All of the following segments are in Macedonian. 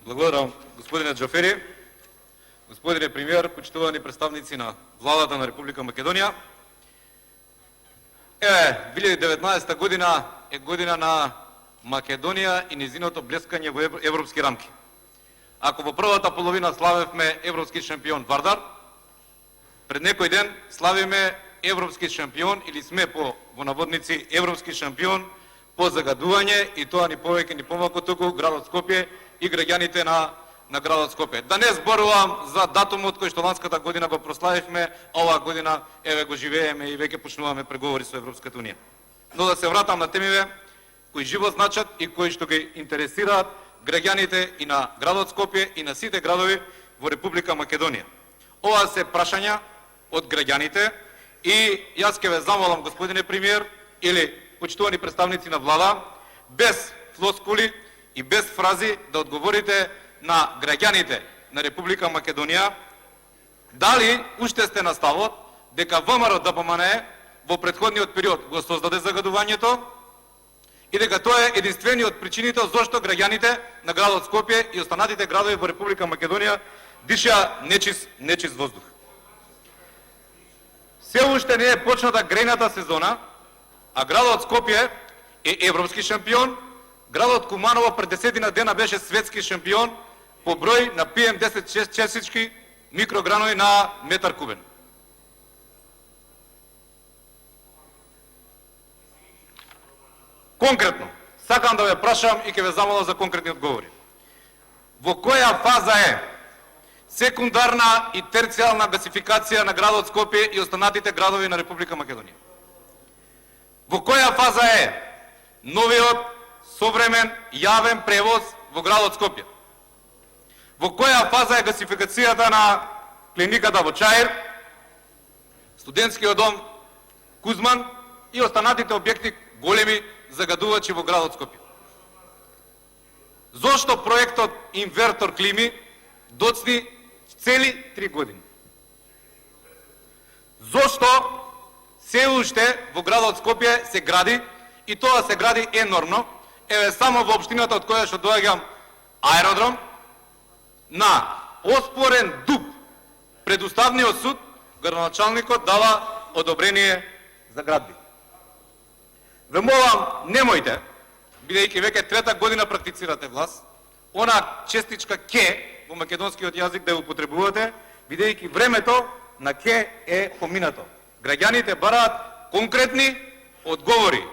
Благодарам, господине Джафери, господине премиер, почитувани представници на владата на Република Македонија. 2019 година е година на Македонија и незиното блескање во европски рамки. Ако во првата половина славевме европски шампион Вардар, пред некој ден славиме европски шампион или сме во наводници европски шампион по загадување, и тоа ни повеќе ни помалку туку градот Скопје и граѓаните на градот Скопје. Да не зборувам за датумот кој што ланската година го прославивме, а оваа година еве го живееме и веќе почнуваме преговори со Европската унија. Но да се вратам на темиве кои живо значат и кои што ги интересираат граѓаните и на градот Скопје и на сите градови во Република Македонија. Ова се прашања од граѓаните и јас ќе ве замолам, господине премиер или почитувани представници на влада, без флоскули и без фрази да одговорите на граѓаните на Република Македонија дали уште сте на ставот дека ВМРО-ДПМНЕ во претходниот период го создаде загадувањето и дека тоа е единствениот причинител зошто граѓаните на градот Скопје и останатите градови во Република Македонија диша нечист воздух. Се уште не е почната грејната сезона, а градот Скопје е европски шампион. Градот Куманово пред 10 дена беше светски шампион по број на PM10 честички микрогранови на метар кубен. Конкретно, сакам да ве прашам и ќе ве замолам за конкретни одговори. Во која фаза е секундарна и терцијална гасификација на градот Скопје и останатите градови на Република Македонија? Во која фаза е новиот современ јавен превоз во градот Скопје? Во која фаза е гасификацијата на клиниката во Чаир, студентскиот дом Кузман и останатите објекти големи загадувачи во градот Скопје? Зошто проектот Инвертор клими доцни цели 3 години? Зошто се уште во градот Скопје се гради, и тоа се гради енормно? Еве само во општината од која што доаѓам, аеродром, на оспорен дуп пред Уставниот суд, градоначалникот дава одобрение за градби. Ве молам, немојте, бидејќи веќе трета година практицирате власт, она честичка ке во македонскиот јазик да ја употребувате, бидејќи времето на ке е поминато. Граѓаните бараат конкретни одговори.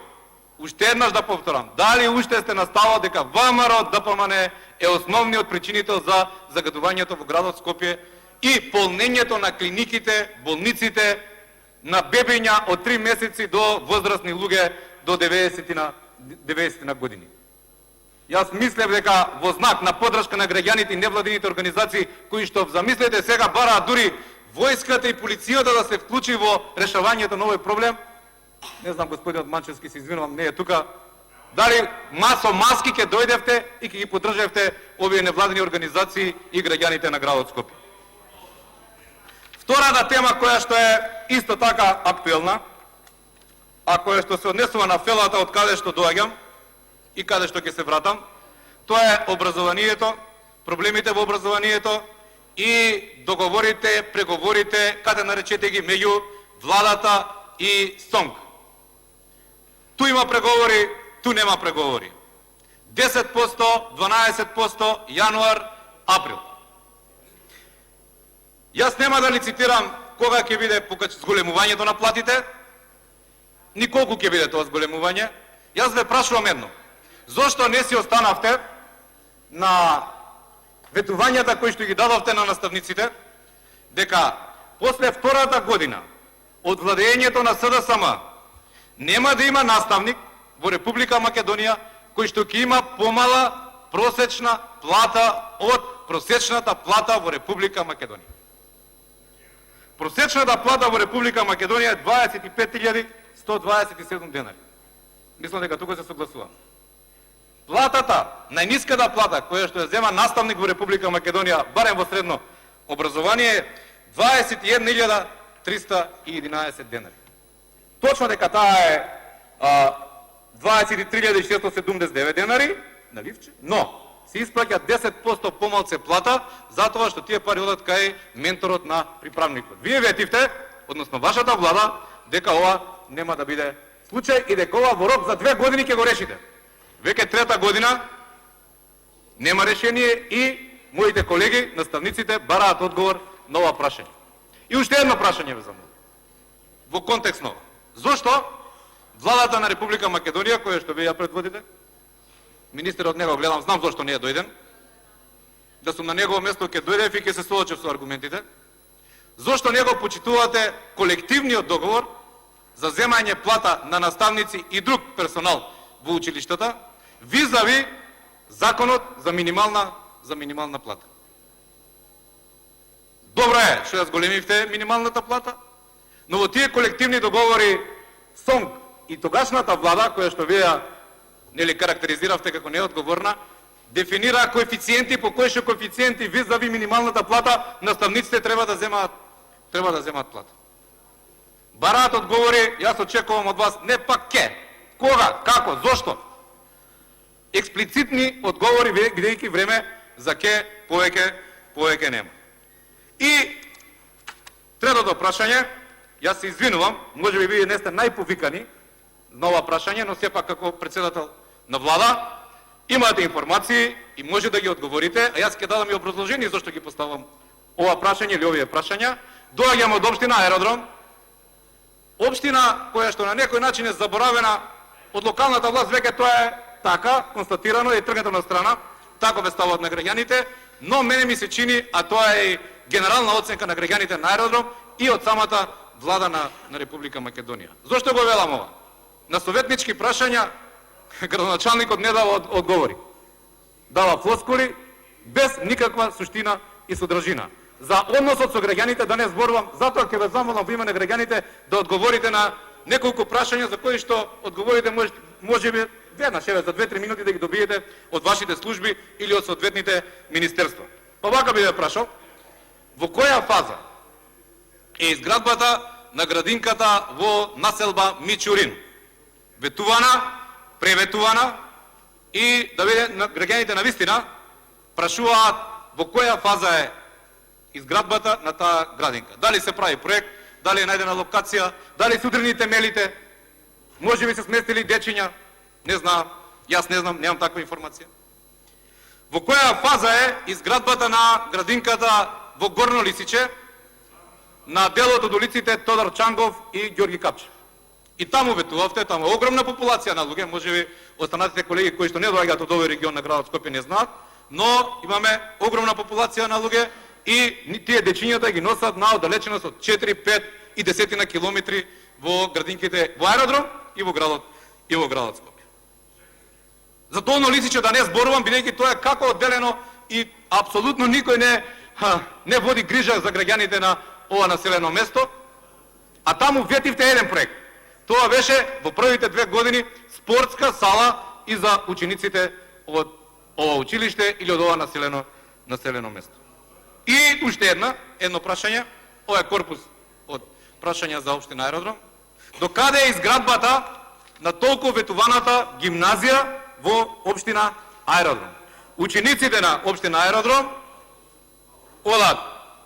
Уште еднаш да повторам, дали уште сте на ставот дека ВМРО-ДПМНЕ е основниот причинител за загадувањето во градот Скопје и полнењето на клиниките, болниците, на бебиња од 3 месеци до возрастни луѓе до 90 на години? Јас мислев дека во знак на поддршка на граѓаните и невладините организации, кои што, замислете сега, бараат дури војската и полицијата да се вклучи во решавањето на овој проблем. Не знам, господинот Манчевски, се извинувам, не е тука. Дали масо маски ќе дојдевте и ќе ги поддржавте овие невладини организации и граѓаните на градот Скопје? Втората тема која што е исто така актуелна, а која што се однесува на фелата од каде што доаѓам и каде што ќе се вратам, тоа е образованието, проблемите во образованието и договорите, преговорите, каде наречете ги, меѓу владата и СОНГ. Ту има преговори, ту нема преговори. 10%, 12%, јануар, април. Јас нема да лицитирам кога ќе биде зголемувањето на платите, ни колку ќе биде тоа зголемување. Јас ве прашувам едно. Зошто не си останавте на ветувањата кои што ги дадовте на наставниците, дека после втората година од владењето на СДСМ нема да има наставник во Република Македонија кој што ќе има помала просечна плата од просечната плата во Република Македонија? Просечната плата во Република Македонија е 25.127 денари. Мислам дека тука се согласувам. Платата, најниската плата која што ја зема наставник во Република Македонија, барем во средно образование, е 21.311 денари. Точно дека таа е 23.679 денари, наливче, но се исплаќа 10% помалце плата, затоа што тие пари одат кај менторот на приправникот. Вие ветивте, односно вашата влада, дека ова нема да биде случај и дека ова во рок за 2 години ќе го решите. Веќе трета година нема решение и моите колеги, наставниците, бараат одговор на ова прашање. И уште едно прашање ве замолам. Во контекст на ова. Зошто владата на Република Македонија, која што вие ја предводите, министерот него гледам, знам зошто не е дојден, да сум на негово место ќе дојдев и ќе се соочев со аргументите, зошто него почитувате колективниот договор за земање плата на наставници и друг персонал во училиштата, визави законот за минимална плата. Добро е што ја зголемивте минималната плата, но во тие колективни договори СОНГ и тогашната влада, која што вие нели карактеризиравте како неодговорна, дефинира коефициенти по кои што коефициенти визави минималната плата наставниците треба да земаат плата. Бараат одговори, јас очекувам од вас не пак кога, како, зошто. Експлицитни одговори, бидејќи време за повеќе нема. И третото прашање, јас се извинувам, можеби вие не сте најповикани на ова прашање, но сепак како председател на влада имате информации и може да ги одговорите, а јас ќе дадам и образложение зашто ги поставам ова прашање или овие прашања. Доаѓам од општина Аеродром, општина која што на некој начин е заборавена од локалната власт, веќе тоа е така, констатирано е тргнато на страна, тако ве стават на граѓаните, но мене ми се чини, а тоа е и генерална оценка на граѓаните на Аеродром и од самата влада на Република Македонија. Зошто го велам ова? На советнички прашања градоначалникот не дава одговори. Дава флоскули без никаква суштина и содржина. За односот со граѓаните да не зборувам, затоа ќе ве замолам во име на граѓаните да одговорите на неколку прашања за кои што одговорите можеби веднаш, еве за 2-3 минути да ги добиете од вашите служби или од соодветните министерства. Па вака би ве прашал, во која фаза е изградбата на градинката во населба Мичурин? Ветувана, преветувана и да виде граѓаните на вистина прашуваат во која фаза е изградбата на таа градинка. Дали се прави проект, дали е најдена локација, дали се удрени темелите, може би се сместили дечиња, не знам, јас не знам, немам таква информација. Во која фаза е изградбата на градинката во Горно Лисиче, на делот од улиците Тодор Чангов и Ѓорги Капчев? И таму ветувавте, таму е огромна популација на луѓе, можеби останатите колеги кои што не доаѓаат од овој регион на градот Скопје не знаат, но имаме огромна популација на луѓе и тие дечињата ги носат на оддалеченост од 4, 5 и 10 километри во градинките во Аеродром и во градот Скопје. За Долно Лисиче да не зборувам, бидејќи тоа е како одделено и апсолутно никој не води грижа за граѓаните на ова населено место, а таму ветивте еден проект. Тоа беше во првите 2 години спортска сала и за учениците од ова училиште или од ова населено место. И уште едно прашање, ова е корпус од прашања за општина Аеродром. До каде е изградбата на толку ветуваната гимназија во општина Аеродром? Учениците на општина Аеродром одат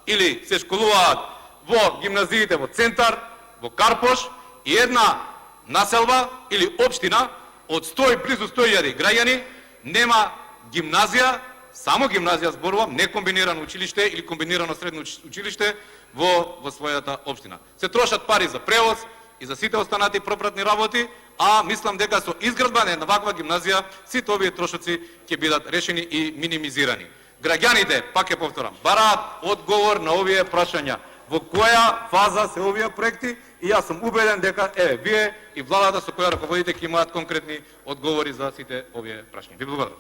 или се школуваат во гимназиите во Центар, во Карпош и една населба или општина од 100 близу 100.000 граѓани нема гимназија, само гимназија зборувам, не комбинирано училиште или комбинирано средно училиште во својата општина. Се трошат пари за превоз и за сите останати пропратни работи, а мислам дека со изградба на ваква гимназија сите овие трошоци ќе бидат решени и минимизирани. Граѓаните, пак ќе повторам, бараат одговор на овие прашања. Во која фаза се овие проекти и јас сум убеден дека вие и владата со која раководите ќе имаат конкретни одговори за сите овие прашања. Ви благодарам.